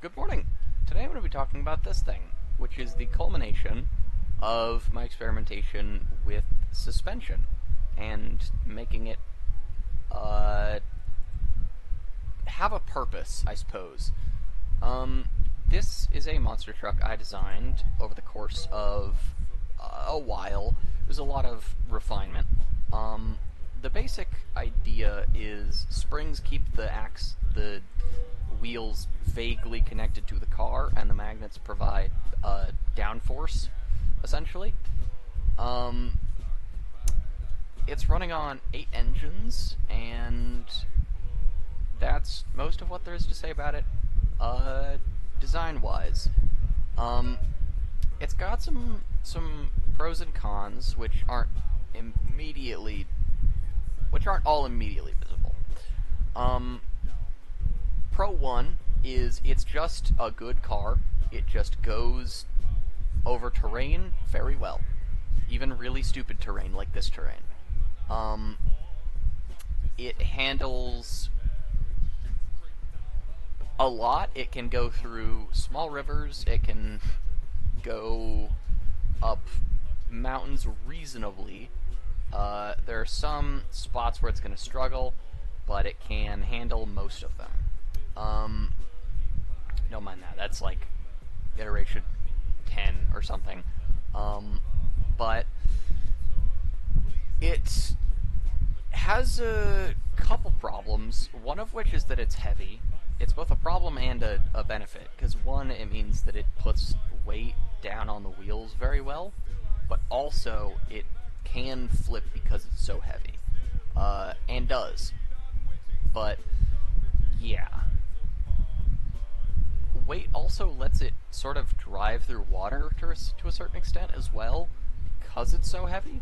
Good morning. Today I'm going to be talking about this thing, which is the culmination of my experimentation with suspension and making it have a purpose, I suppose. This is a monster truck I designed over the course of a while. There's a lot of refinement. The basic idea is springs keep the wheels vaguely connected to the car, and the magnets provide downforce, essentially. It's running on 8 engines, and that's most of what there is to say about it, design-wise. It's got some pros and cons, which aren't all immediately visible. Pro 1 is it's just a good car. It just goes over terrain very well. Even really stupid terrain like this terrain. It handles a lot. It can go through small rivers. It can go up mountains reasonably. There are some spots where it's going to struggle, but it can handle most of them. Don't mind that. That's like iteration 10 or something. But it has a couple problems, one of which is that it's heavy. It's both a problem and a benefit, because one, it means that it puts weight down on the wheels very well, but also it can flip because it's so heavy. And does. But, yeah. Weight also lets it sort of drive through water to a certain extent as well, because it's so heavy.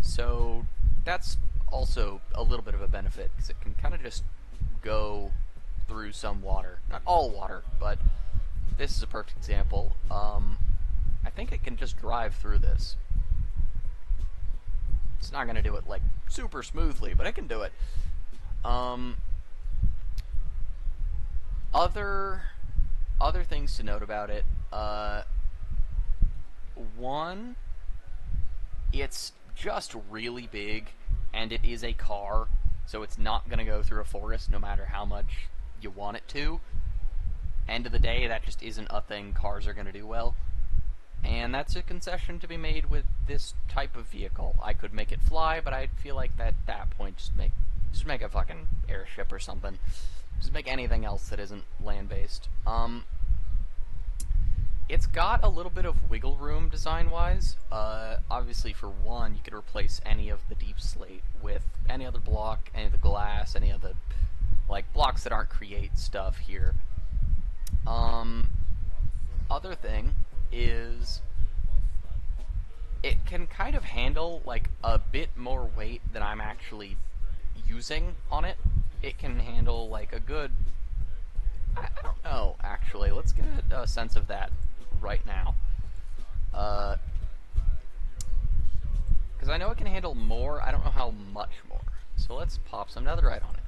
So that's also a little bit of a benefit, because it can kind of just go through some water. Not all water, but this is a perfect example. I think it can just drive through this. It's not going to do it, like, super smoothly, but it can do it. Other things to note about it, one, it's just really big, and it is a car, so it's not going to go through a forest no matter how much you want it to. End of the day, that just isn't a thing cars are going to do well. And that's a concession to be made with this type of vehicle. I could make it fly, but I'd feel like at that point, just make a fucking airship or something. Just make anything else that isn't land-based. It's got a little bit of wiggle room design-wise. Obviously, for one, you could replace any of the deep slate with any other block, any of the glass, any of the, like, blocks that aren't create stuff here. Other thing is it can kind of handle, like, a bit more weight than I'm actually using on it. It can handle, like, a good... I don't know, actually. Let's get a sense of that right now. Because I know it can handle more. I don't know how much more. So let's pop some netherite on it.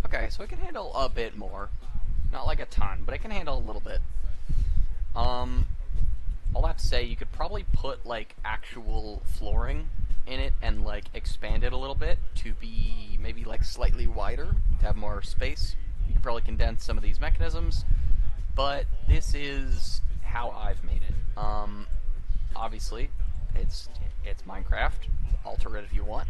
Okay, so it can handle a bit more. Not like a ton, but it can handle a little bit. I'll have to say, you could probably put, like, actual flooring in it and, like, expand it a little bit to be maybe, like, slightly wider, to have more space. You could probably condense some of these mechanisms, but this is how I've made it. Obviously, it's Minecraft. Alter it if you want.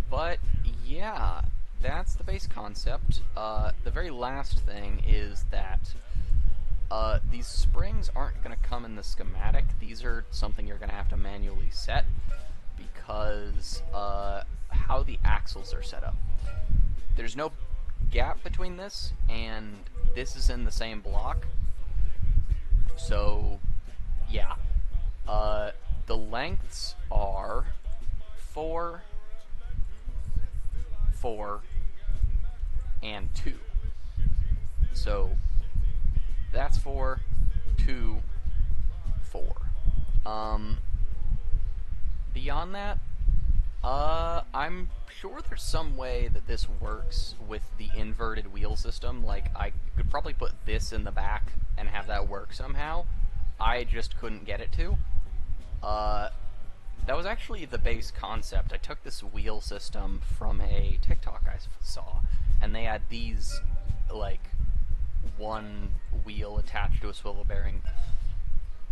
But, yeah, that's the base concept. The very last thing is that these springs aren't going to come in the schematic. These are something you're going to have to manually set because how the axles are set up. There's no gap between this, and this is in the same block. So, yeah. The lengths are 4, 4, and 2. So that's 4, 2, 4. Beyond that, I'm sure there's some way that this works with the inverted wheel system. Like, I could probably put this in the back and have that work somehow. I just couldn't get it to. That was actually the base concept. I took this wheel system from a TikTok I saw, and they had these, like, one wheel attached to a swivel bearing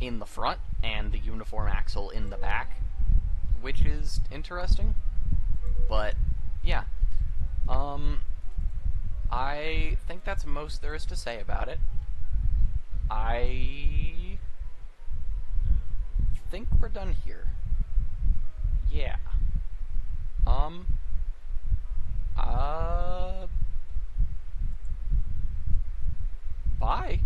in the front and the uniform axle in the back, which is interesting. But yeah, I think that's most there is to say about it. I think we're done here. Yeah. Um, uh, bye.